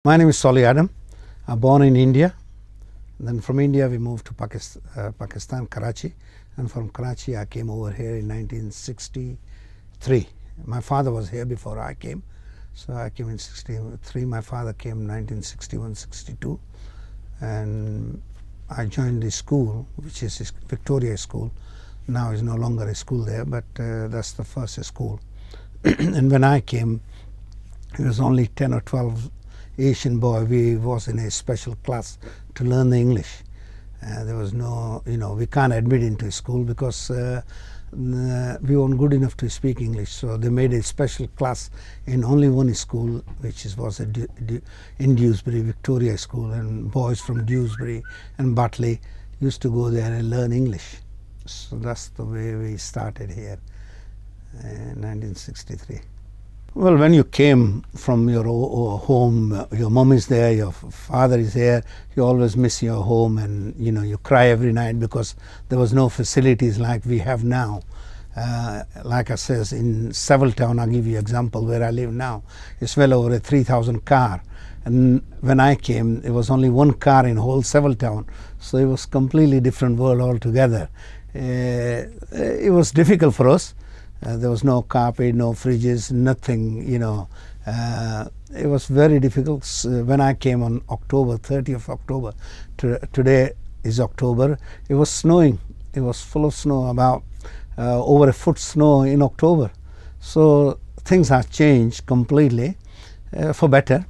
My name is Solly Adam. I'm born in India. Then from India we moved to Pakistan, Karachi. And from Karachi I came over here in 1963. My father was here before I came. So I came in 63. My father came in 1961, 62. And I joined the school, which is Victoria School. Now is no longer a school there, but that's the first school. And when I came, it was only 10 or 12 Asian boy. We was in a special class to learn the English. There was no, we can't admit into school because we weren't good enough to speak English. So they made a special class in only one school, which was in Dewsbury, Victoria School, and boys from Dewsbury and Batley used to go there and learn English. So that's the way we started here in 1963. Well, when you came from your home, your mom is there, your father is here, you always miss your home, and you cry every night because there was no facilities like we have now. Like I says, in Sevilletown, I'll give you an example where I live now, it's well over a 3,000 car. And when I came, there was only one car in whole Sevilletown, so it was completely different world altogether. It was difficult for us. There was no carpet, no fridges, nothing, It was very difficult. When I came on October, 30th of October, today is October, it was snowing. It was full of snow, about over a foot snow in October. So things have changed completely for better.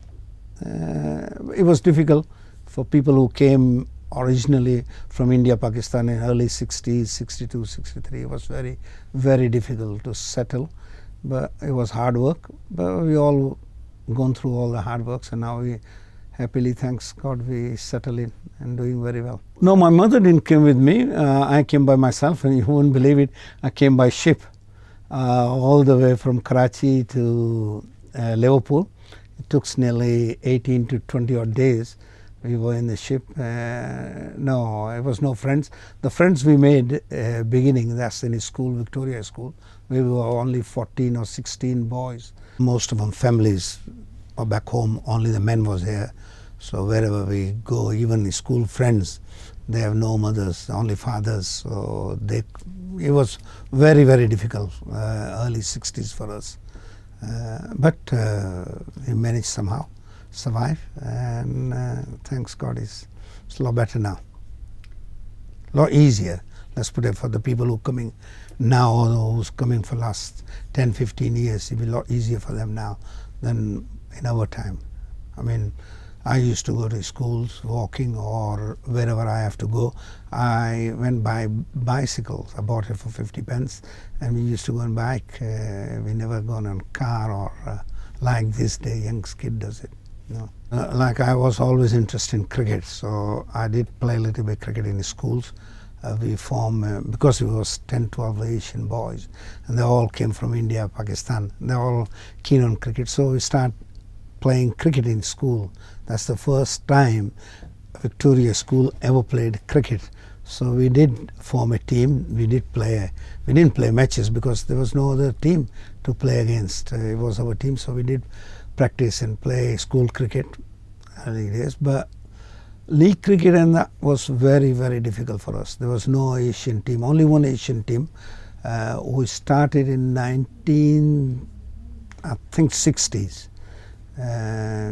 It was difficult for people who came originally from India, Pakistan in early 60s, 62, 63. It was very, very difficult to settle, but it was hard work. But we all gone through all the hard works, and now we happily, thanks God, we settle in and doing very well. No, my mother didn't come with me. I came by myself, and you wouldn't believe it, I came by ship all the way from Karachi to Liverpool. It took nearly 18 to 20 odd days. We were in the ship. No, it was no friends. The friends we made beginning, that's in school, Victoria School. We were only 14 or 16 boys. Most of them families are back home, only the men was here. So wherever we go, even the school friends, they have no mothers, only fathers. So it was very, very difficult, early 60s for us. But we managed somehow. Survive, and thanks God it's a lot better now, a lot easier. Let's put it for the people who are coming now, or who's coming for last 10-15 years. It'll be a lot easier for them now than in our time. I mean, I used to go to schools walking, or wherever I have to go. I went by bicycles. I bought it for 50 pence, and we used to go on bike. We never gone on car or like this day young kid does it. No. Like I was always interested in cricket, so I did play a little bit cricket in the schools. We formed, because it was 10, 12 Asian boys, and they all came from India, Pakistan. They're all keen on cricket, so we start playing cricket in school. That's the first time Victoria School ever played cricket. So we did form a team. We didn't play matches because there was no other team to play against. It was our team, so we did practice and play school cricket early days. But league cricket, and that was very, very difficult for us. There was no Asian team, only one Asian team who started in 60s.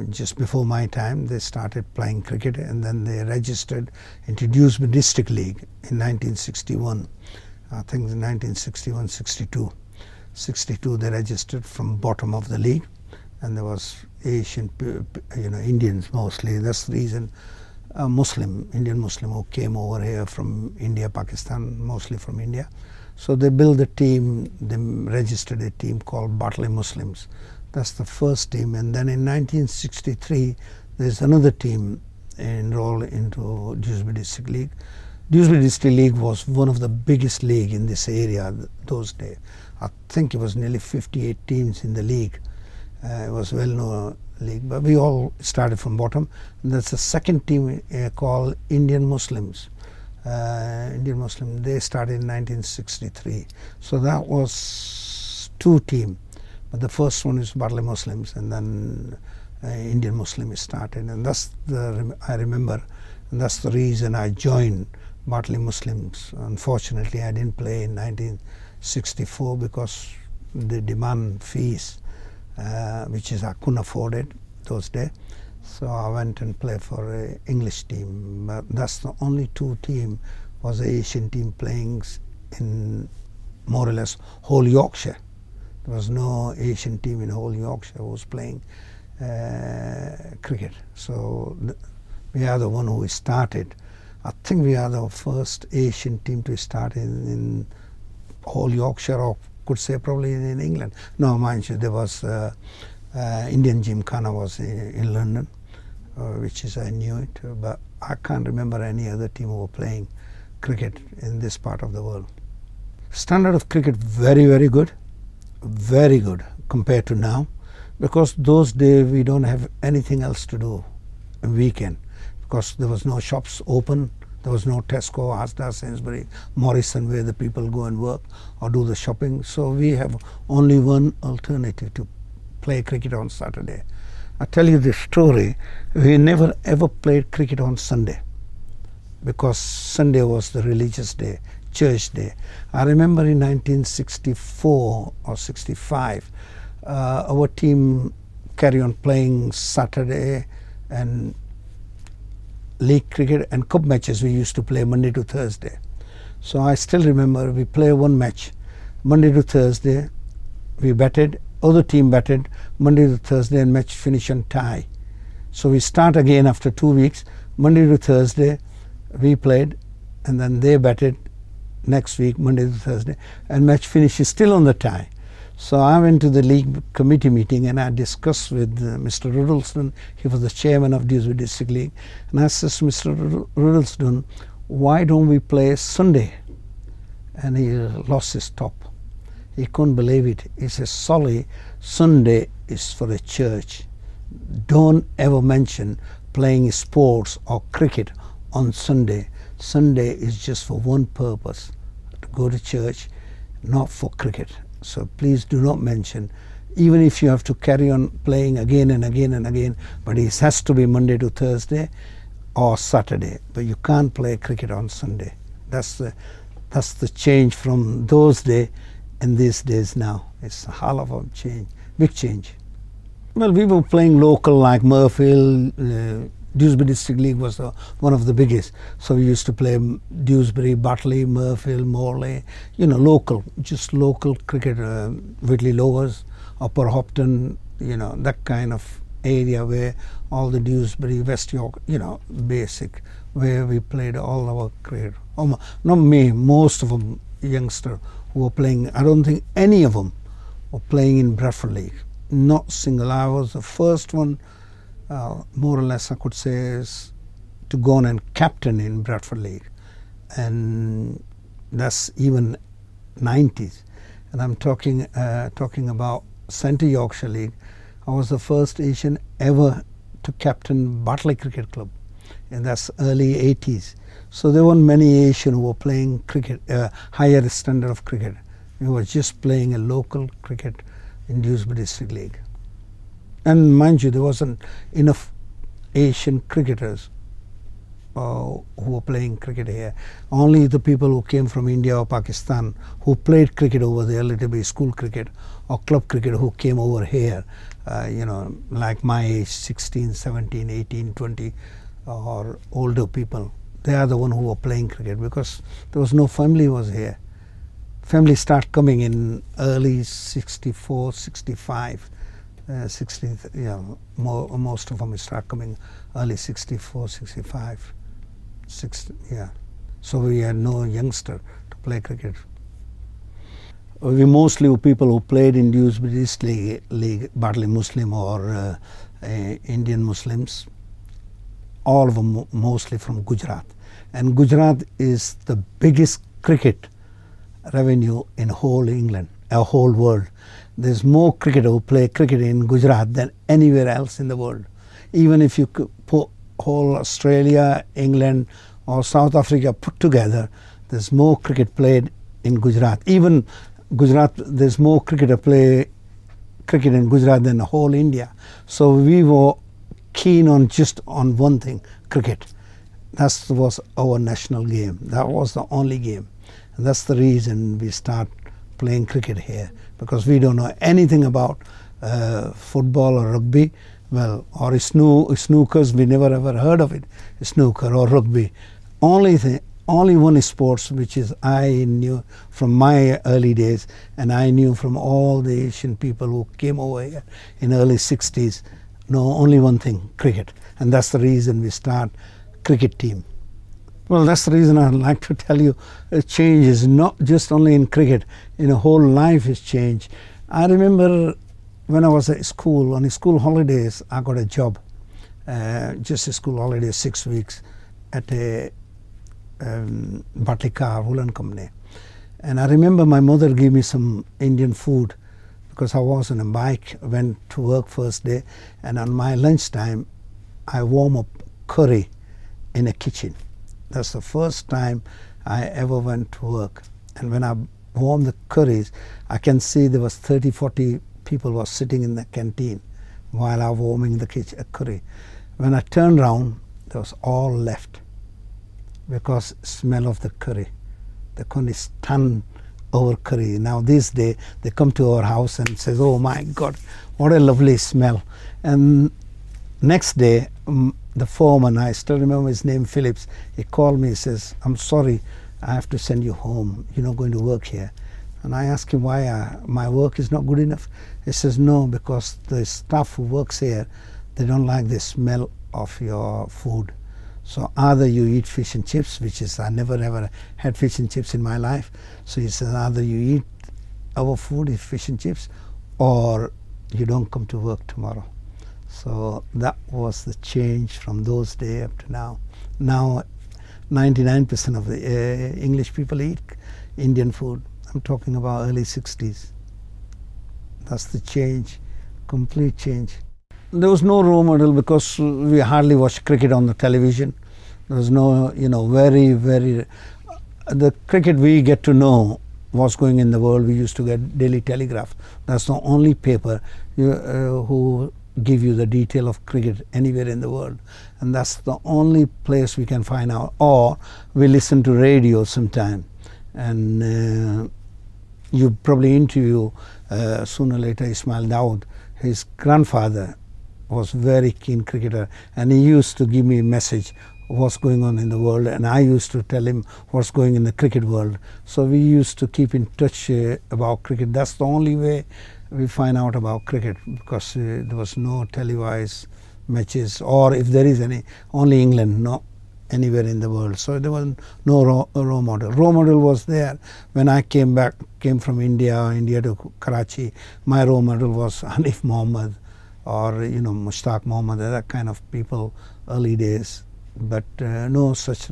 Just before my time, they started playing cricket, and then they registered into Dewsbury District League in 1961. I think in 1961, 62. 62 they registered from bottom of the league, and there was Asian, Indians mostly. That's the reason Indian Muslim who came over here from India, Pakistan, mostly from India. So they built a team, they registered a team called Batley Muslims. That's the first team. And then in 1963, there's another team enrolled into Dewsbury District League. Dewsbury District League was one of the biggest league in this area those days. I think it was nearly 58 teams in the league. It was well-known league, but we all started from bottom. And that's the second team called Indian Muslims. Indian Muslim, they started in 1963. So that was two teams. But the first one is Batley Muslims, and then Indian Muslim started, and I remember, and that's the reason I joined Bartley Muslims. Unfortunately, I didn't play in 1964 because they demand fees, which is I couldn't afford it those days. So I went and played for an English team. But that's the only two team was the Asian team playing in more or less whole Yorkshire. There was no Asian team in whole Yorkshire who was playing cricket. So we are the one who started. I think we are the first Asian team to start in whole Yorkshire, or could say probably in England. No, mind you, there was Indian Gymkhana was in London, which is I knew it, but I can't remember any other team who were playing cricket in this part of the world. Standard of cricket very good compared to now, because those days we don't have anything else to do a weekend, because there was no shops open. There was no Tesco, Asda, Sainsbury, Morrison where the people go and work or do the shopping. So we have only one alternative to play cricket on Saturday. I tell you this story, we never ever played cricket on Sunday because Sunday was the religious day, church day. I remember in 1964 or 65, our team carry on playing Saturday, and league cricket and cup matches we used to play Monday to Thursday. So I still remember we play one match Monday to Thursday, we batted, other team batted Monday to Thursday, and match finish on tie. So we start again after 2 weeks, Monday to Thursday we played, and then they batted next week Monday to Thursday, and match finish is still on the tie. So I went to the league committee meeting and I discussed with Mr. Riddleston. He was the chairman of Dewsbury District League, and I said to Mr. Riddleston, why don't we play Sunday? And he lost his top. He couldn't believe it. He says, Solly, Sunday is for the church. Don't ever mention playing sports or cricket on Sunday. Sunday is just for one purpose, to go to church, not for cricket. So please do not mention, even if you have to carry on playing again and again and again, but it has to be Monday to Thursday or Saturday, but you can't play cricket on Sunday. That's the change from those days and these days now. It's a hell of a change, big change. Well, we were playing local like Murfield. Dewsbury District League was one of the biggest. So we used to play Dewsbury, Bartley, Murfield, Morley, local, just local cricket, Whitley Lowers, Upper Hopton, that kind of area where all the Dewsbury, West York, basic, where we played all our cricket. Not me, most of them youngsters who were playing. I don't think any of them were playing in Bradford League. Not single. I was the first one, more or less I could say, is to go on and captain in Bradford League, and that's even 90s. And I'm talking about Centre Yorkshire League. I was the first Asian ever to captain Bartley Cricket Club, and that's early 80s. So there weren't many Asian who were playing cricket, higher standard of cricket. We were just playing a local cricket in Dewsbury District League. And mind you, there wasn't enough Asian cricketers who were playing cricket here. Only the people who came from India or Pakistan who played cricket over there, little bit school cricket or club cricket, who came over here, like my age, 16, 17, 18, 20, or older people. They are the one who were playing cricket because there was no family was here. Family start coming in early 64, 65. 60, most of them start coming early 64, 65, 60, yeah. So we had no youngster to play cricket. We mostly were people who played in Dewsbury District League, Bartley Muslim or Indian Muslims. All of them mostly from Gujarat. And Gujarat is the biggest cricket revenue in whole England, whole world. There's more cricketers who play cricket in Gujarat than anywhere else in the world. Even if you put whole Australia, England or South Africa put together, there's more cricket played in Gujarat. Even Gujarat, there's more cricketer play cricket in Gujarat than the whole India. So we were keen on just on one thing, cricket. That was our national game. That was the only game. And that's the reason we start playing cricket here, because we don't know anything about football or rugby, well, or snookers. We never ever heard of it, snooker or rugby. Only one sports which is I knew from my early days, and I knew from all the Asian people who came over here in early 60s. No, only one thing, cricket. And that's the reason we start cricket team. Well, that's the reason I'd like to tell you, change is not just only in cricket, in a whole life is changed. I remember when I was at school, on school holidays, I got a job, just a school holiday, 6 weeks, at a Batlika woolen company. And I remember my mother gave me some Indian food, because I was on a bike, went to work first day, and on my lunchtime, I warm up curry in a kitchen. That's the first time I ever went to work. And when I warmed the curries, I can see there was 30, 40 people were sitting in the canteen while I was warming the curry. When I turned around, there was all left, because smell of the curry. The curry is stunned over curry. Now this day, they come to our house and says, oh my God, what a lovely smell. And next day, the foreman, I still remember his name, Phillips, he called me, he says, I'm sorry, I have to send you home. You're not going to work here. And I asked him why my work is not good enough. He says, no, because the staff who works here, they don't like the smell of your food. So either you eat fish and chips, which is, I never ever had fish and chips in my life. So he says, either you eat our food, fish and chips, or you don't come to work tomorrow. So that was the change from those days up to now. Now 99% of the English people eat Indian food. I'm talking about early 60s. That's the change, complete change. There was no role model, because we hardly watched cricket on the television. There was no, very, the cricket we get to know what's going in the world. We used to get Daily Telegraph. That's the only paper who give you the detail of cricket anywhere in the world, and that's the only place we can find out. Or we listen to radio sometime, and you probably interview sooner or later Ismail Dawood. His grandfather was very keen cricketer, and he used to give me a message what's going on in the world, and I used to tell him what's going in the cricket world. So we used to keep in touch about cricket. That's the only way we find out about cricket, because there was no televised matches, or if there is any, only England, not anywhere in the world. So there was no role model. Role model was there when I came from India to Karachi. My role model was Hanif Mohammed, or Mushtaq Mohammed, that kind of people, early days. But no such,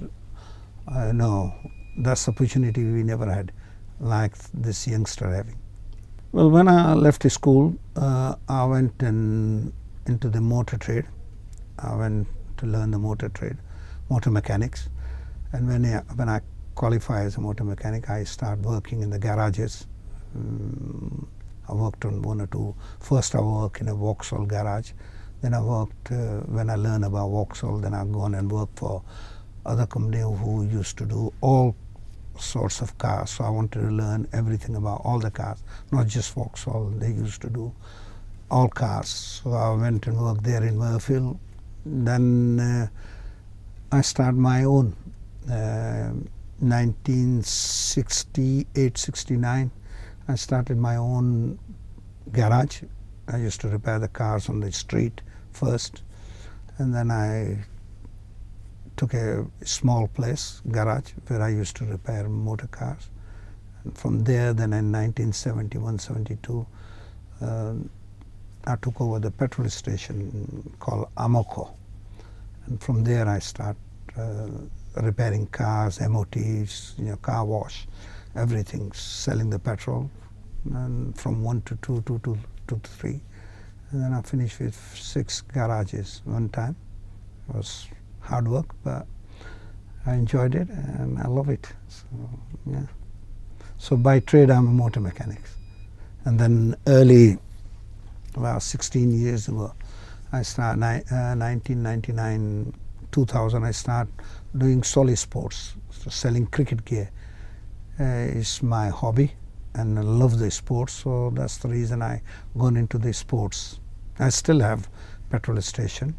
no, that's opportunity we never had, like this youngster having. Well, when I left school, I went into the motor trade. I went to learn the motor trade, motor mechanics. And when I qualified as a motor mechanic, I started working in the garages. I worked on one or two. First I worked in a Vauxhall garage. Then I worked, when I learned about Vauxhall, then I've gone and worked for other companies who used to do all sorts of cars. So I wanted to learn everything about all the cars, not just Vauxhall. They used to do all cars. So I went and worked there in Murfield. Then I started my own. 1968, 69, I started my own garage. I used to repair the cars on the street first, and then I took a small place, garage, where I used to repair motor cars. And from there, then in 1971, 72, I took over the petrol station called Amoco. And from there I start repairing cars, MOTs, car wash, everything, selling the petrol, and from 1 to 2, 2 to 3. And then I finished with 6 garages one time. It was hard work, but I enjoyed it and I love it. So, yeah. So by trade, I'm a motor mechanic. And then early about 16 years ago. I started 1999, 2000. I started doing solid sports, so selling cricket gear. Is my hobby, and I love the sports, so that's the reason I gone into the sports. I still have petrol stations,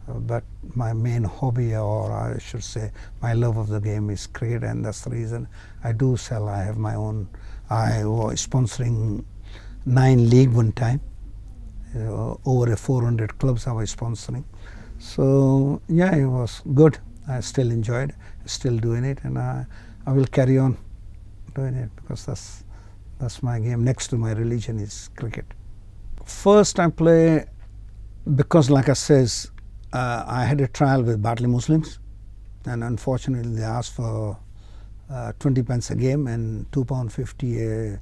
but my main hobby, or I should say my love of the game, is cricket, and that's the reason I do sell. I have my own. I was sponsoring 9 league one time, over 400 clubs I was sponsoring. So yeah, it was good. I still enjoyed it, still doing it, and I will carry on doing it, because that's my game. Next to my religion is cricket. First I play, because like I says, I had a trial with Bartley Muslims, and unfortunately they asked for 20 pence a game and £2.50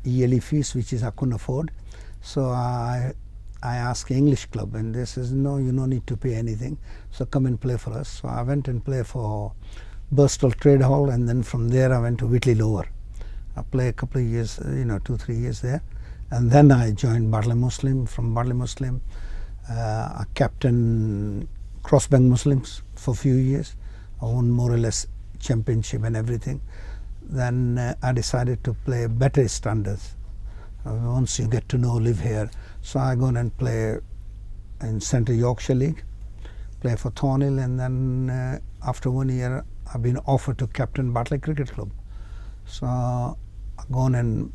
yearly fees, which is I couldn't afford. So I asked the English club, and they says, no, you don't need to pay anything, so come and play for us. So I went and played for Bristol Trade Hall, and then from there I went to Whitley Lower. I played a couple of years, 2-3 years there, and then I joined Bartley Muslim. From Bartley Muslim, I captained Crossbank Muslims for a few years. I won more or less championship and everything. Then I decided to play better standards. Once you get to know, live here, so I go and play in Central Yorkshire League, play for Thornhill, and then after 1 year I've been offered to captain Bartley Cricket Club. So I gone and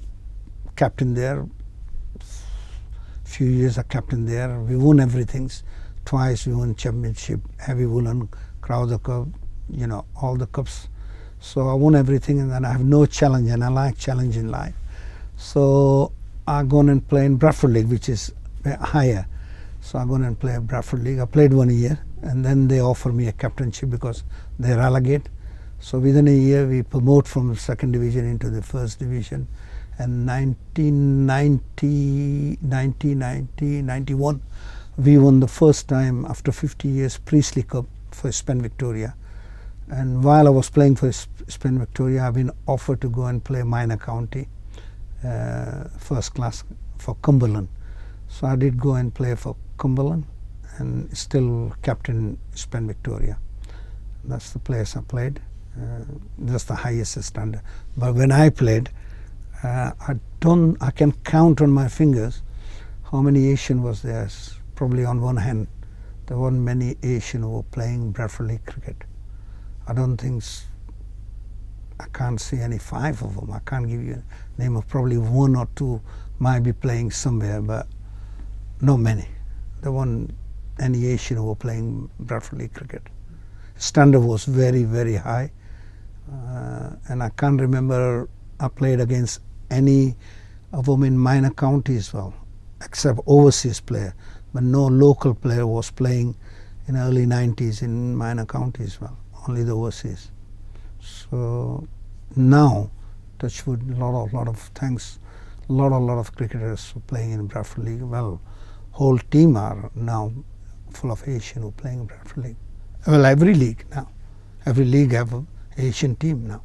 captain there. Few years I captained there. We won everything. Twice we won championship, heavy woolen, Crowther Cup, all the cups. So I won everything, and then I have no challenge, and I like challenge in life. So I gone and play in Bradford League, which is higher. So I gone and play Bradford League. I played 1 year, and then they offer me a captainship because they relegate. So within a year we promote from second division into the first division. And 1991 we won the first time after 50 years Priestley Cup for Spen Victoria. And while I was playing for Spen Victoria, I've been offered to go and play minor county, first class for Cumberland. So I did go and play for Cumberland, and still captain Spen Victoria. That's the place I played. That's the highest standard. But when I played, I can count on my fingers how many Asian was there. Probably on one hand, there weren't many Asian who were playing Bradford League cricket. I don't think, I can't see any 5 of them. I can't give you a name of, probably 1 or 2 might be playing somewhere, but not many. There weren't any Asian who were playing Bradford League cricket. Standard was very, very high, and I can't remember I played against any of them in minor counties, well, except overseas player, but no local player was playing in early 90s in minor counties, well, only the overseas. So now, touch wood, lot of thanks, lot of cricketers who playing in Bradford League. Well, whole team are now full of Asian who playing in Bradford League. Well, every league now, every league have an Asian team now.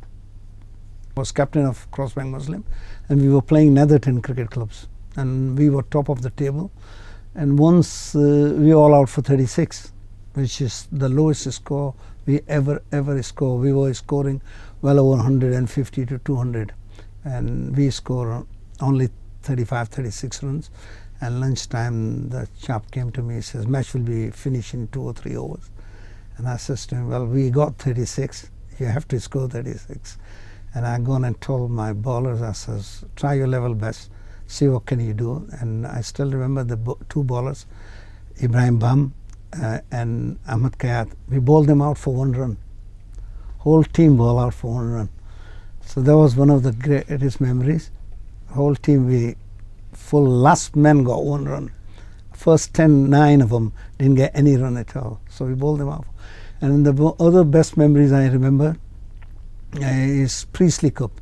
I was captain of Crossbank Muslim, and we were playing Netherton cricket clubs, and we were top of the table. And once we all out for 36, which is the lowest score we ever score. We were scoring well over 150 to 200, and we score only 35, 36 runs. And lunchtime, the chap came to me and says, match will be finished in 2 or 3 overs. And I says to him, well, we got 36, you have to score 36. And I gone and told my bowlers, I says, try your level best, see what can you do. And I still remember the 2 bowlers, Ibrahim Bam and Ahmad Kayat. We bowled them out for 1 run. Whole team bowled out for 1 run. So that was one of the greatest memories. Whole team, we full last man got 1 run. First 9 of them didn't get any run at all. So we bowled them out. And the other best memories I remember is Priestley Cup.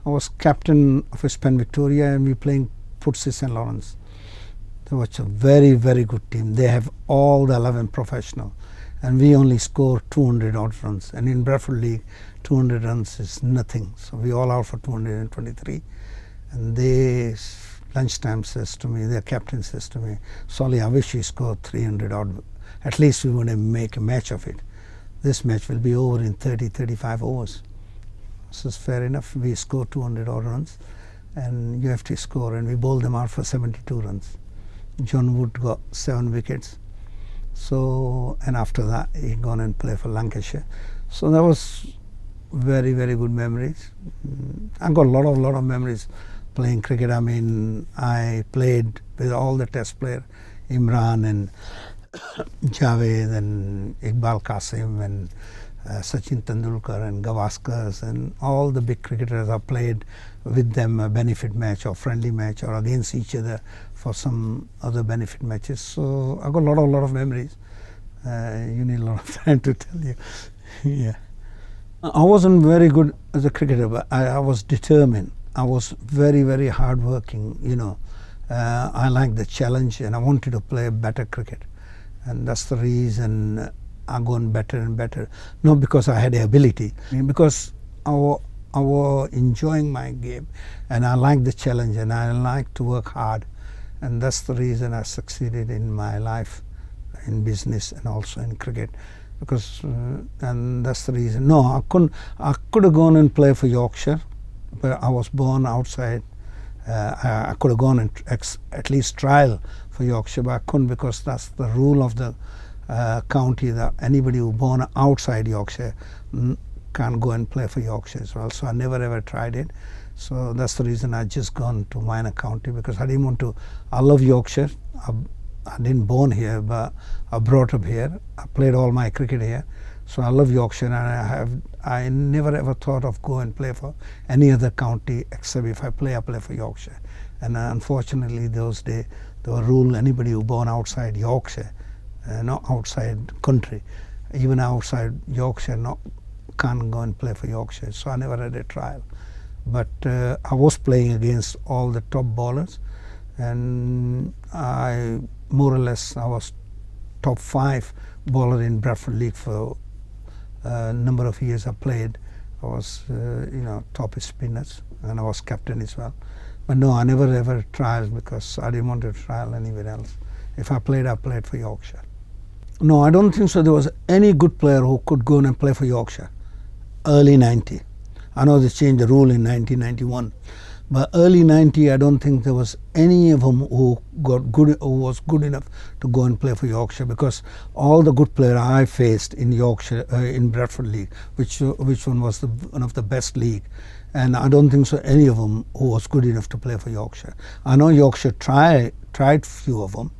I was captain of Spen Victoria, and we playing Pudsey St. Lawrence. They were a very, very good team. They have all the 11 professional, and we only score 200 odd runs. And in Bradford League, 200 runs is nothing. So we all out for 223, and they lunchtime says to me, their captain says to me, Solly, I wish we scored 300 odd. At least we want to make a match of it. This match will be over in 30, 35 overs. So it's fair enough. We scored 200 odd runs, and you have to score, and we bowled them out for 72 runs. John Wood got 7 wickets. So, and after that, he gone and played for Lancashire. So that was very, very good memories. I got a lot of memories playing cricket. I mean, I played with all the test players, Imran and Javed and Iqbal Qasim and Sachin Tendulkar and Gavaskar and all the big cricketers. I played with them a benefit match or friendly match or against each other for some other benefit matches. So I got a lot of memories. You need a lot of time to tell you. Yeah. I wasn't very good as a cricketer, but I was determined. I was very, very hardworking, you know. I liked the challenge and I wanted to play better cricket. And that's the reason I gone better and better. Not because I had the ability, because I was enjoying my game and I liked the challenge and I like to work hard. And that's the reason I succeeded in my life, in business and also in cricket. Because and that's the reason. No, I could have gone and play for Yorkshire, but I was born outside. I could have gone and at least trial for Yorkshire, but I couldn't, because that's the rule of the county, that anybody who born outside Yorkshire can't go and play for Yorkshire as well. So I never ever tried it. So that's the reason I just gone to minor county, because I didn't want to. I love Yorkshire. I didn't born here, but I brought up here. I played all my cricket here, so I love Yorkshire, and I never ever thought of go and play for any other county except if I play for Yorkshire. And unfortunately, those days there were rule: anybody who born outside Yorkshire, not outside country, even outside Yorkshire, can't go and play for Yorkshire. So I never had a trial. But I was playing against all the top bowlers, and I more or less I was top 5 bowler in Bradford League for a number of years. I played. I was top spinners, and I was captain as well. But no, I never ever tried, because I didn't want to trial anywhere else. If I played for Yorkshire. No, I don't think so. There was any good player who could go and play for Yorkshire. Early 90. I know they changed the rule in 1991. But early 90, I don't think there was any of them who was good enough to go and play for Yorkshire, because all the good players I faced in Yorkshire, in Bradford League, which one was one of the best league, and I don't think so any of them who was good enough to play for Yorkshire. I know Yorkshire tried few of them,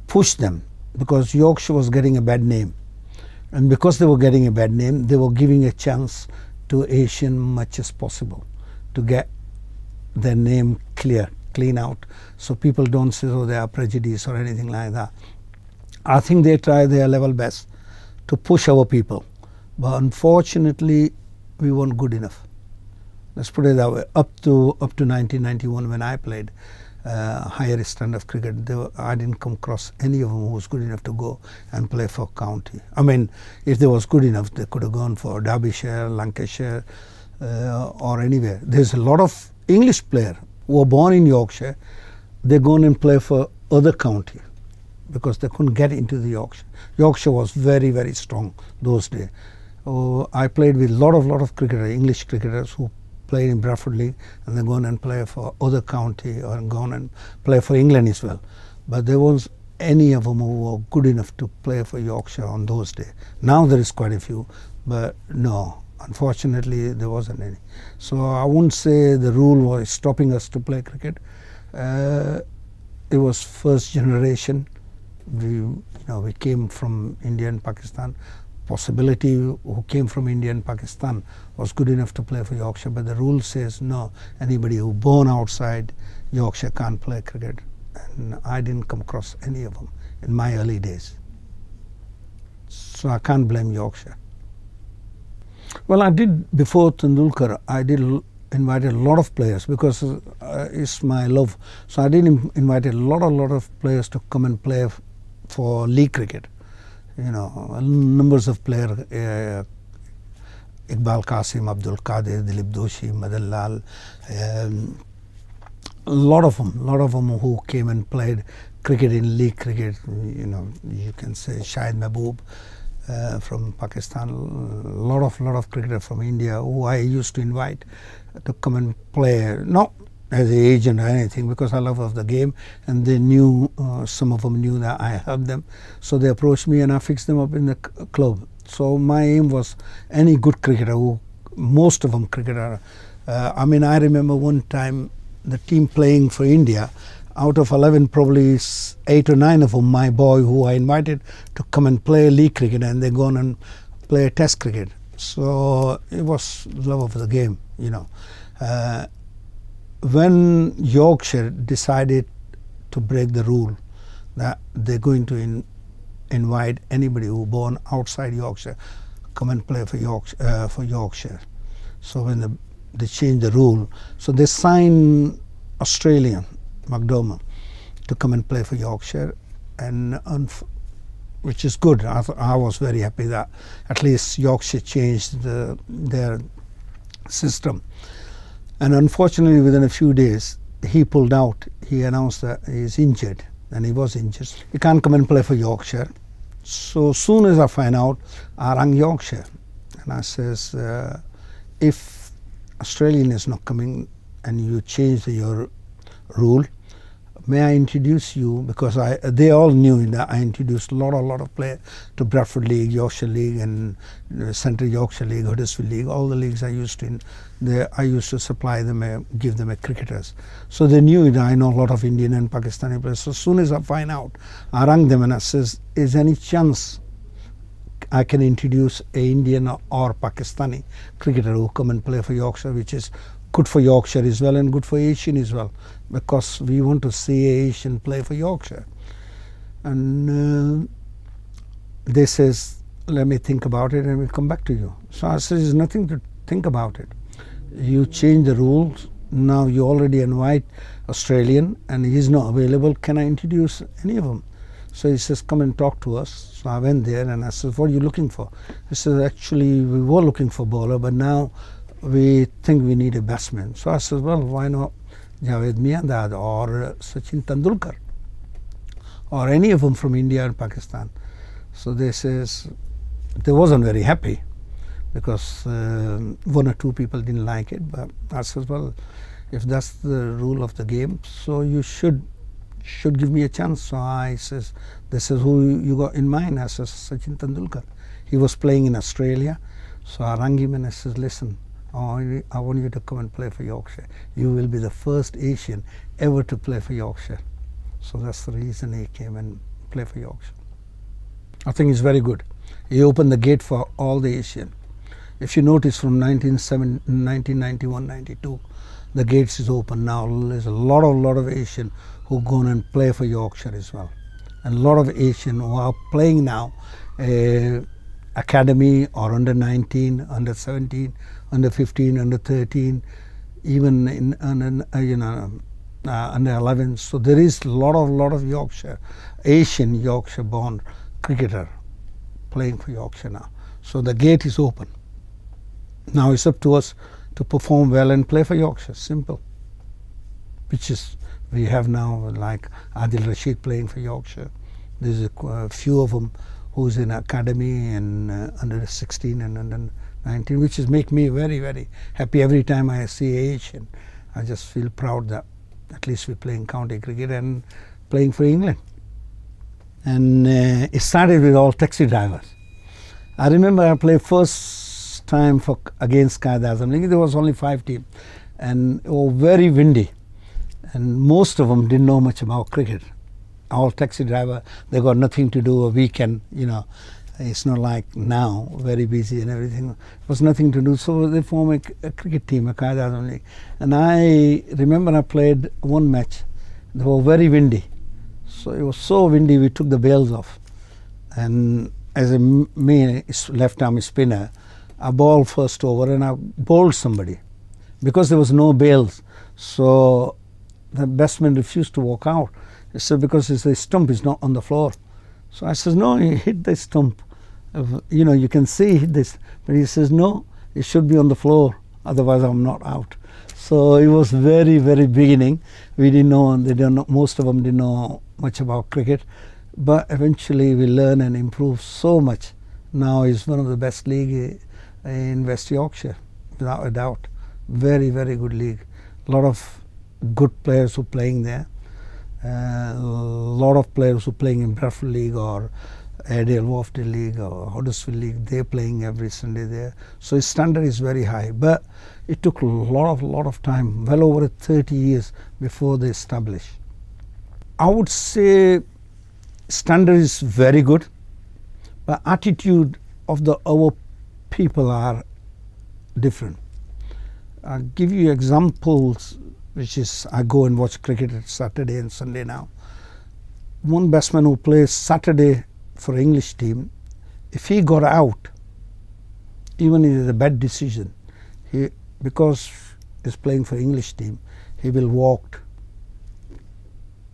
pushed them, because Yorkshire was getting a bad name, and because they were getting a bad name, they were giving a chance to Asian much as possible to get their name clean out, so people don't say, oh, they are prejudiced or anything like that. I think they try their level best to push our people, but unfortunately we weren't good enough. Let's put it that way. Up to 1991, when I played higher standard of cricket, I didn't come across any of them who was good enough to go and play for county. I mean, if they was good enough, they could have gone for Derbyshire, Lancashire, or anywhere. There's a lot of English players who were born in Yorkshire. They go and play for other county because they couldn't get into the Yorkshire. Yorkshire was very, very strong those days. I played with a lot of cricketers, English cricketers, who played in Bradford League, and they go on and play for other county or go on and play for England as well. But there was any of them who were good enough to play for Yorkshire on those days. Now there is quite a few, but no, unfortunately there wasn't any. So I wouldn't say the rule was stopping us to play cricket. It was first generation. We came from India and Pakistan. Possibility who came from India and Pakistan was good enough to play for Yorkshire, but the rule says no, anybody who born outside Yorkshire can't play cricket, and I didn't come across any of them in my early days. So I can't blame Yorkshire. Well, I did, before Tendulkar, I did invited a lot of players because it's my love. So I did invited a lot of players to come and play for league cricket. Numbers of players, Iqbal Qasim, Abdul Qadir, Dilip Doshi, Madan Lal, a lot of them who came and played cricket in league cricket. You know, you can say Shahid Mahboob from Pakistan, a lot of cricketers from India who I used to invite to come and play, not as an agent or anything, because I love of the game, and they knew, some of them knew that I helped them, so they approached me and I fixed them up in the club. So my aim was any good cricketer, who most of them cricketer. I mean, I remember one time the team playing for India, out of 11, probably 8 or 9 of them, my boy who I invited to come and play league cricket, and they go on and play test cricket. So it was love of the game, you know. When Yorkshire decided to break the rule that they're going to invite anybody who born outside Yorkshire come and play for Yorkshire. So when they changed the rule, so they signed Australian McDermott to come and play for Yorkshire, and which is good. I was very happy that at least Yorkshire changed their system. And unfortunately, within a few days, he pulled out. He announced that he's injured, and he was injured. He can't come and play for Yorkshire. So soon as I find out, I rang Yorkshire, and I says, if Australian is not coming and you change your rule, may I introduce you, because they all knew that I introduced a lot of players to Bradford League, Yorkshire League, and Central Yorkshire League, Huddersfield League, all the leagues I used to supply them, give them cricketers. So they knew that I know a lot of Indian and Pakistani players. So as soon as I find out, I rang them and I says, is any chance I can introduce an Indian or Pakistani cricketer who come and play for Yorkshire, which is good for Yorkshire as well and good for Asian as well, because we want to see Asian play for Yorkshire. And they says, let me think about it and we'll come back to you. So I said, there's nothing to think about it. You change the rules. Now you already invite Australian and he's not available. Can I introduce any of them? So he says, come and talk to us. So I went there and I said, what are you looking for? He says, actually, we were looking for bowler, but now we think we need a batsman. So I said, well, why not Javed Miandad or Sachin Tendulkar or any of them from India and Pakistan? So they says, they wasn't very happy because one or two people didn't like it. But I said, well, if that's the rule of the game, so you should give me a chance. So I says, this is who you got in mind. I says, Sachin Tendulkar. He was playing in Australia. So I rang him and I says, listen, I want you to come and play for Yorkshire. You will be the first Asian ever to play for Yorkshire. So that's the reason he came and played for Yorkshire. I think he's very good. He opened the gate for all the Asian. If you notice from 1991, 92, the gates is open now. There's a lot of Asian who go on and play for Yorkshire as well. And a lot of Asian who are playing now, academy or under 19, under 17, under 15, under 13, even in under 11. So there is a lot of Yorkshire, Asian Yorkshire born cricketer playing for Yorkshire now. So the gate is open. Now it's up to us to perform well and play for Yorkshire. Simple. Which is, we have now like Adil Rashid playing for Yorkshire. There's a few of them who's in academy and under 16 and under 19, which is make me very happy. Every time I see Asian, I just feel proud that at least we're playing county cricket and playing for England. And it started with all taxi drivers. I remember I played first time against Qaid Azam League. There was only 5 teams and it was very windy, and most of them didn't know much about cricket. All taxi driver, they got nothing to do a weekend, you know. It's not like now, very busy and everything. It was nothing to do, so they formed a cricket team, a Qaid Azam League. And I remember I played one match. They were very windy. So it was so windy, we took the bails off. And as a left arm spinner, I bowled first over and I bowled somebody because there was no bails. So the batsman refused to walk out. He said, because the stump is not on the floor. So I says, no, he hit the stump. You know, you can see he hit this. But he says, no, it should be on the floor. Otherwise, I'm not out. So it was very, very beginning. We didn't know, they don't know, most of them didn't know much about cricket, but eventually we learn and improve so much. Now it's one of the best league in West Yorkshire, without a doubt. Very, very good league. A lot of good players who are playing there. A lot of players who are playing in Bradford League or Airedale Wharfdale League or Huddersfield League, they're playing every Sunday there. So his standard is very high. But it took a lot of time, well over 30 years before they established. I would say standard is very good, but attitude of our people are different. I'll give you examples, which is I go and watch cricket Saturday and Sunday now. One batsman who plays Saturday for English team, if he got out, even if it's a bad decision, because he's playing for English team, he will walk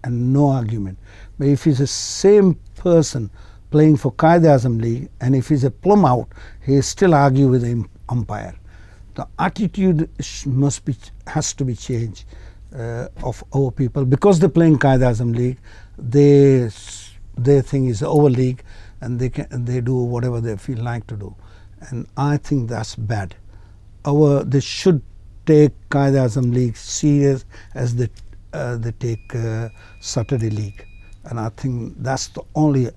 and no argument. But if he's the same person playing for Qaid-e-Azam League, and if he's a plum out, he still argue with the umpire. The attitude has to be changed of our people, because they're playing Qaid-e-Azam League. They think it's our league, and they do whatever they feel like to do, and I think that's bad. They should take Qaid-e-Azam League serious as they take Saturday League, and I think that's the only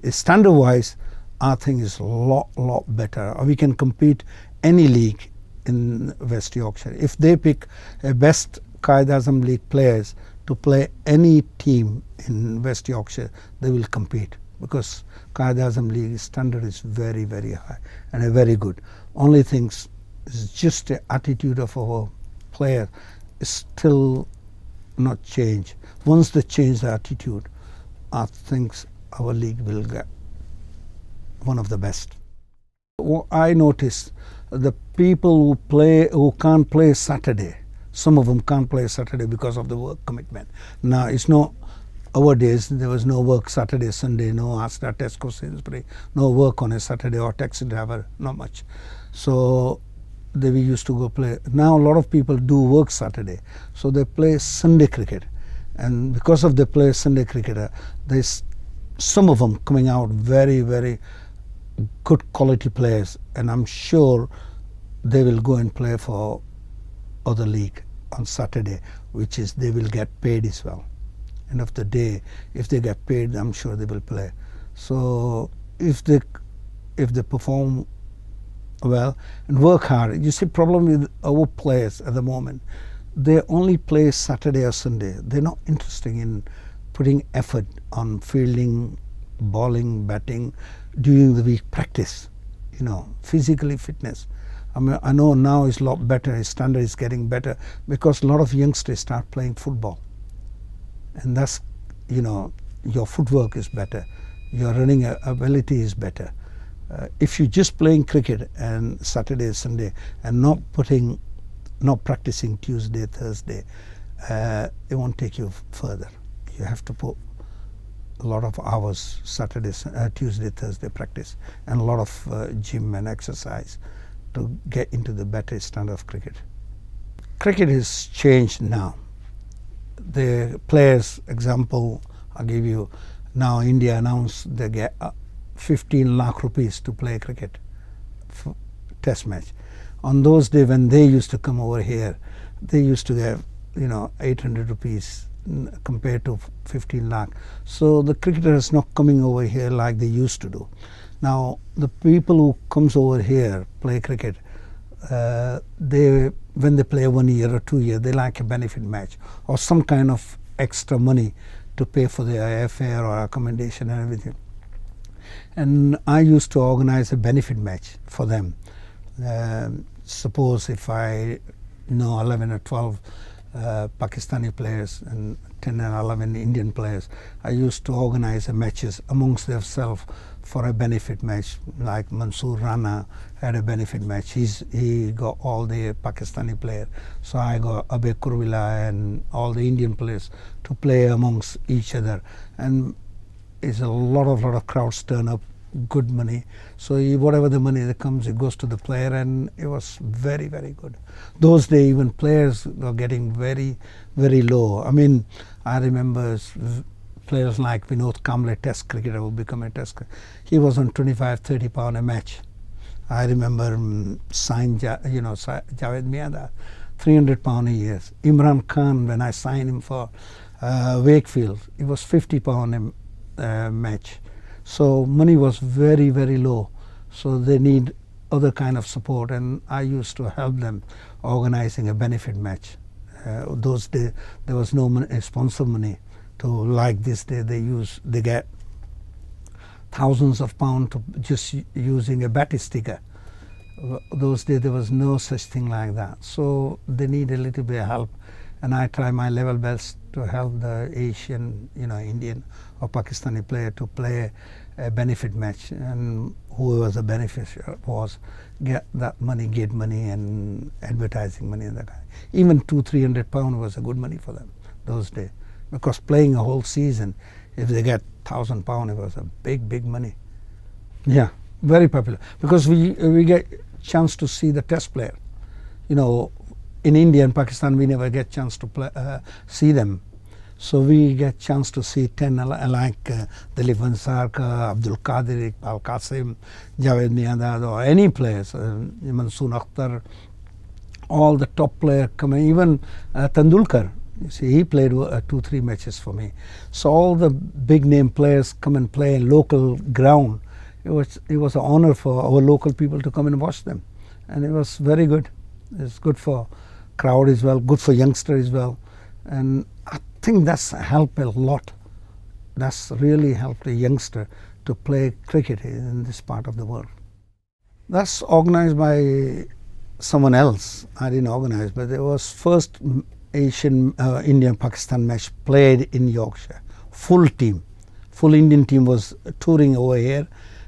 standard wise. I think is a lot better. We can compete any league in West Yorkshire if they pick a best Qaid-e-Azam League players to play any team in West Yorkshire. They will compete, because Qaid-e-Azam League standard is very, very high and very good. Only things is just the attitude of our player is still not changed. Once they change the attitude, I think our league will get one of the best. What I noticed, the people who can't play Saturday, some of them can't play Saturday because of the work commitment. Now it's not our days, there was no work Saturday, Sunday, no Asda, Tesco, Sainsbury, no work on a Saturday, or taxi driver, not much. So we used to go play. Now a lot of people do work Saturday, so they play Sunday cricket, and because of they play Sunday cricket, there's some of them coming out very, very good quality players, and I'm sure they will go and play for other league on Saturday, which is they will get paid as well. End of the day, if they get paid, I'm sure they will play. So if they perform well and work hard, you see, problem with our players at the moment, they only play Saturday or Sunday. They're not interested in putting effort on fielding, bowling, batting, during the week practice, physically fitness. I mean, I know now it's a lot better, his standard is getting better, because a lot of youngsters start playing football, and that's, your footwork is better, your running ability is better. If you're just playing cricket and Saturday, Sunday, and not practicing Tuesday, Thursday, it won't take you further. You have to put a lot of hours Saturday, Tuesday, Thursday practice, and a lot of gym and exercise to get into the better standard of cricket. Cricket has changed now. The players, example, I'll give you, now India announced they get 15 lakh rupees to play cricket, test match. On those days when they used to come over here, they used to get 800 rupees compared to 15 lakh. So the cricketers not coming over here like they used to do. Now the people who comes over here play cricket, when they play 1 year or 2 years, they like a benefit match or some kind of extra money to pay for their airfare or accommodation and everything. And I used to organize a benefit match for them. Suppose if I know 11 or 12 Pakistani players and 10 and 11 Indian players, I used to organize matches amongst themselves for a benefit match. Like Mansoor Rana had a benefit match. He got all the Pakistani players, so I got Abe Kurvila and all the Indian players to play amongst each other. And it's a lot of crowds turn up good money. So whatever the money that comes, it goes to the player, and it was very, very good. Those days, even players were getting very, very low. I mean, I remember players like Vinod Kamble, Test cricketer, who became a Test cricketer. He was on 25, 30 pound a match. I remember signed, Javed Mianda, 300 pound a year. Imran Khan, when I signed him for Wakefield, it was 50 pound a match. So money was very, very low. So they need other kind of support, and I used to help them organizing a benefit match. Those days there was no money, sponsor money. To like this day, they get thousands of pounds to just using a batty sticker. Those days there was no such thing like that. So they need a little bit of help, and I try my level best to help the Asian, Indian or Pakistani player to play a benefit match, and whoever the beneficiary was, get that money, get money and advertising money and that kind. Even 200-300 pounds was a good money for them those days, because playing a whole season, if they get £1,000, it was a big money. Yeah, very popular, because we get chance to see the Test player. In India and Pakistan, we never get chance to see them. So we get chance to see 10 like Dilip Vansarkar, Abdul Qadir, Iqbal Qasim, Javed Miandad, or any players, Mansoor Akhtar, all the top players coming, even Tendulkar. You see, he played 2-3 matches for me. So all the big name players come and play in local ground. It was an honor for our local people to come and watch them, and it was very good. It's good for crowd as well, good for youngster as well, and I think that's helped a lot. That's really helped a youngster to play cricket in this part of the world. That's organized by someone else. I didn't organize, but it was first Asian India-Pakistan match played in Yorkshire. Full team, full Indian team was touring over here,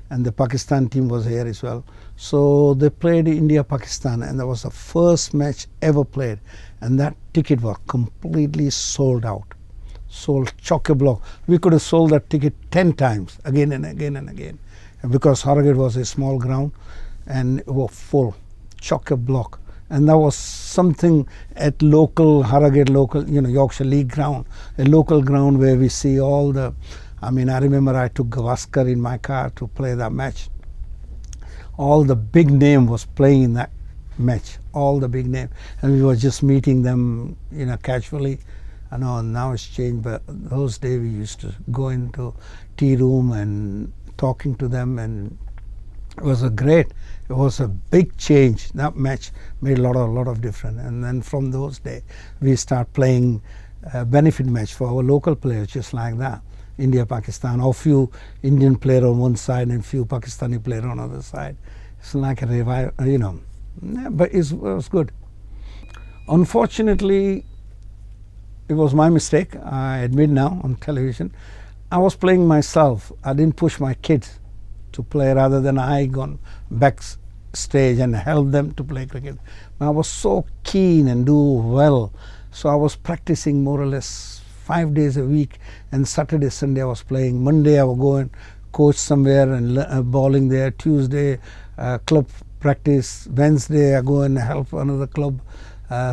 and the Pakistan team was here as well. So they played India-Pakistan, and that was the first match ever played, and that ticket was completely sold out. Sold chock-a-block. We could have sold that ticket 10 times, again and again and again, and because Harrogate was a small ground, and it was full, chock-a-block. And that was something at local Harrogate, Yorkshire League ground, a local ground where we see all the. I remember I took Gavaskar in my car to play that match. All the big name was playing in that match, all the big name, and we were just meeting them, casually. I know now it's changed, but those days we used to go into tea room and talking to them, and it was it was a big change. That match made a lot of difference, and then from those days we start playing a benefit match for our local players, just like that. India, Pakistan, or few Indian player on one side and few Pakistani player on the other side. It's like a revival, but it was good. Unfortunately, it was my mistake. I admit now on television. I was playing myself. I didn't push my kids to play, rather than I gone backstage and help them to play cricket. I was so keen and do well, so I was practicing more or less 5 days a week, and Saturday, Sunday I was playing. Monday I would go and coach somewhere and bowling there. Tuesday club practice. Wednesday I go and help another club.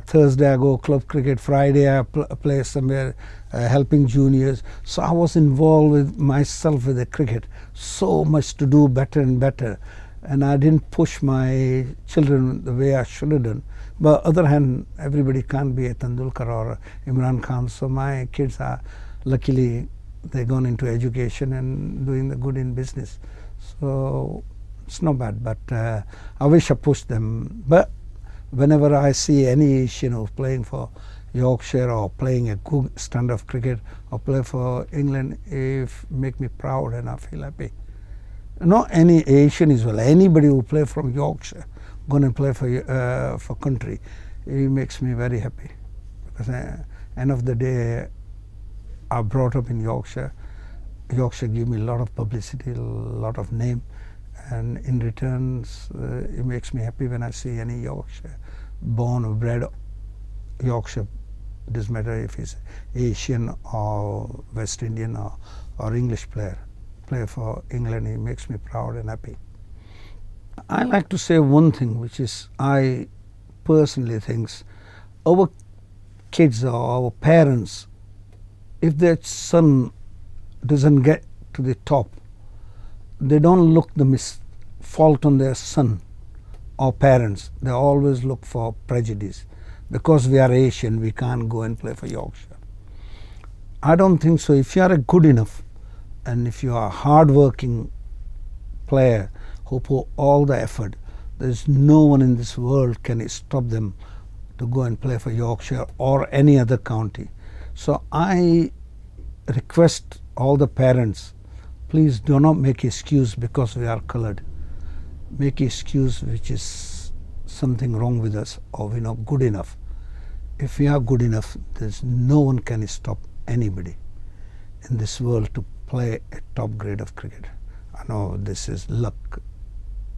Thursday I go club cricket. Friday I play somewhere helping juniors. So I was involved with myself with the cricket. So much to do better and better, and I didn't push my children the way I should have done. But other hand, everybody can't be a Tendulkar or Imran Khan. So my kids are, luckily, they've gone into education and doing the good in business. So it's not bad, but I wish I pushed them. But whenever I see any Asian who's playing for Yorkshire or playing a good standard of cricket or play for England, it make me proud and I feel happy. Not any Asian as well, anybody who play from Yorkshire going to play for country, it makes me very happy, because end of the day I brought up in Yorkshire. Yorkshire gave me a lot of publicity, a lot of name, and in return it makes me happy when I see any Yorkshire born or bred Yorkshire, doesn't matter if he's Asian or West Indian or English player. play for England. It makes me proud and happy. I like to say one thing, which is I personally think our kids or our parents, if their son doesn't get to the top, they don't look the fault on their son or parents. They always look for prejudice. Because we are Asian, we can't go and play for Yorkshire. I don't think so. If you are good enough and if you are a hard-working player who put all the effort, there's no one in this world can stop them to go and play for Yorkshire or any other county. So I request all the parents, please do not make excuse because we are coloured. Make excuse which is something wrong with us or we're not good enough. If we are good enough, there's no one can stop anybody in this world to play a top grade of cricket. I know this is luck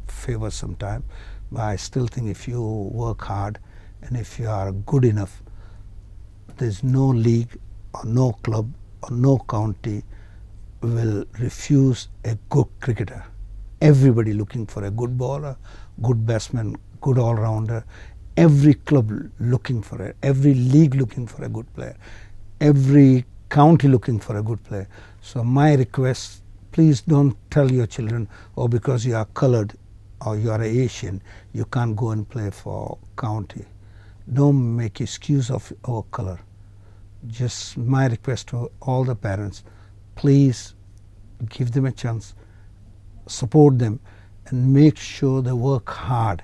favors sometime, but I still think if you work hard and if you are good enough, there's no league or no club or no county will refuse a good cricketer. Everybody looking for a good bowler, good batsman, good all-rounder. Every club looking for it, every league looking for a good player, every county looking for a good player. So my request, please don't tell your children, oh, because you are coloured or you are Asian, you can't go and play for county. Don't make excuse of our colour. Just my request to all the parents, please give them a chance, support them and make sure they work hard.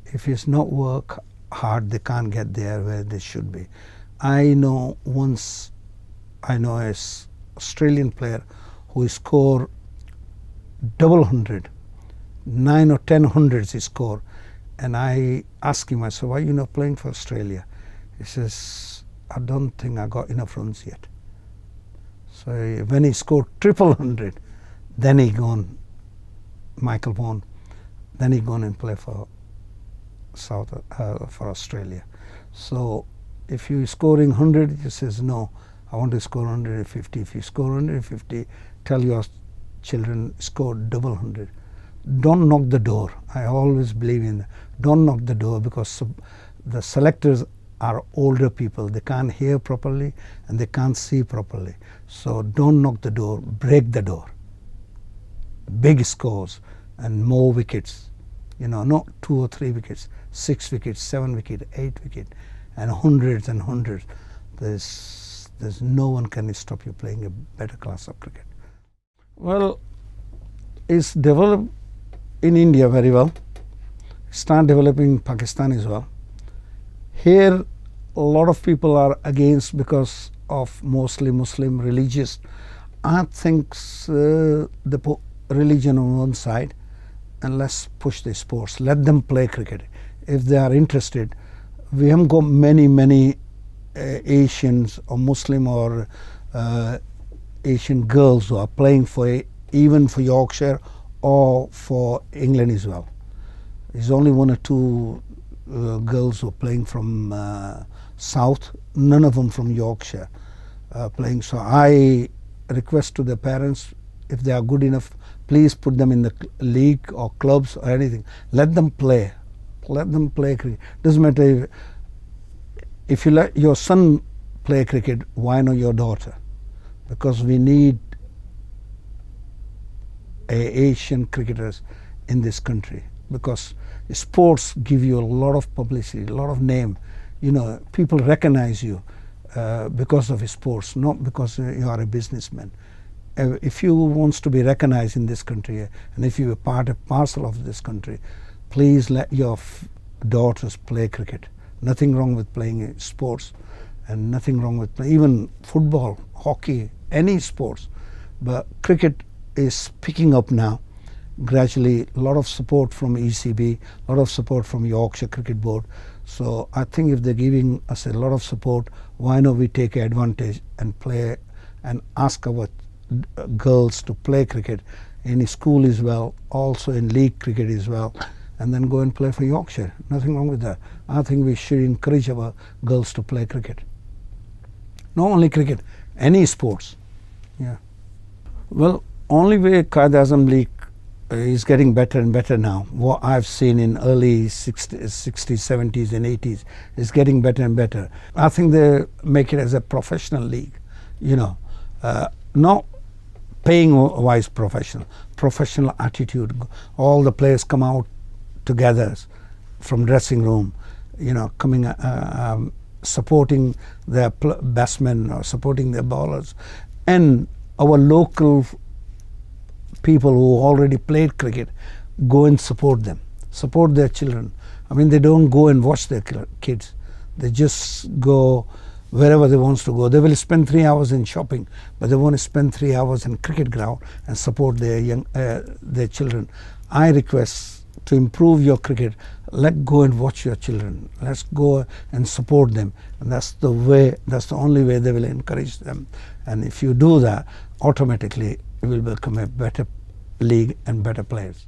If it's not work hard, they can't get there where they should be. I know an Australian player who scored double 100, 9 or 10 hundreds he scored, and I asked him, I said, why are you not playing for Australia? He says, I don't think I got enough runs yet. So when he scored triple 100, then he gone, Michael Vaughan, then he gone and play for for Australia. So if you scoring 100, he says no, I want to score 150. If you score 150, tell your children score double 100. Don't knock the door. I always believe in that. Don't knock the door because the selectors are older people. They can't hear properly and they can't see properly. So don't knock the door, break the door. Big scores and more wickets. You know, not 2 or 3 wickets, 6 wickets, 7 wickets, 8 wickets, and hundreds and hundreds. There's no one can stop you playing a better class of cricket. Well, it's developed in India very well. Start developing in Pakistan as well. Here, a lot of people are against because of mostly Muslim religious. I think they put religion on one side and let's push the sports. Let them play cricket. If they are interested, we have got many Asians or Muslim or Asian girls who are playing for even for Yorkshire or for England as well. There's only 1 or 2 girls who are playing from South, none of them from Yorkshire playing. So I request to the parents, if they are good enough, please put them in the league or clubs or anything. Let them play. Let them play cricket. Doesn't matter if you let your son play cricket, why not your daughter? Because we need Asian cricketers in this country. Because sports give you a lot of publicity, a lot of name. You know, people recognize you because of sports, not because you are a businessman. If you want to be recognized in this country and if you are part and parcel of this country, please let your daughters play cricket. Nothing wrong with playing sports and nothing wrong with even football, hockey, any sports. But cricket is picking up now. Gradually, a lot of support from ECB, a lot of support from Yorkshire Cricket Board. So I think if they're giving us a lot of support, why not we take advantage and play and ask our girls to play cricket in school as well, also in league cricket as well, and then go and play for Yorkshire. Nothing wrong with that. I think we should encourage our girls to play cricket. Not only cricket, any sports. Yeah. Well, only way Qaid-e-Azam League is getting better and better now, what I've seen in early 60s, 70s and 80s, is getting better and better. I think they make it as a professional league, not paying wise professional attitude. All the players come out together from dressing room, coming supporting their batsmen or supporting their bowlers, and our local people who already played cricket go and support them, support their children. I mean, they don't go and watch their kids. They just go wherever they want to go. They will spend 3 hours in shopping, but they want to spend 3 hours in cricket ground and support their children. I request to improve your cricket. Let go and watch your children. Let's go and support them. And that's the way. That's the only way they will encourage them. And if you do that, automatically it will become a better league and better players.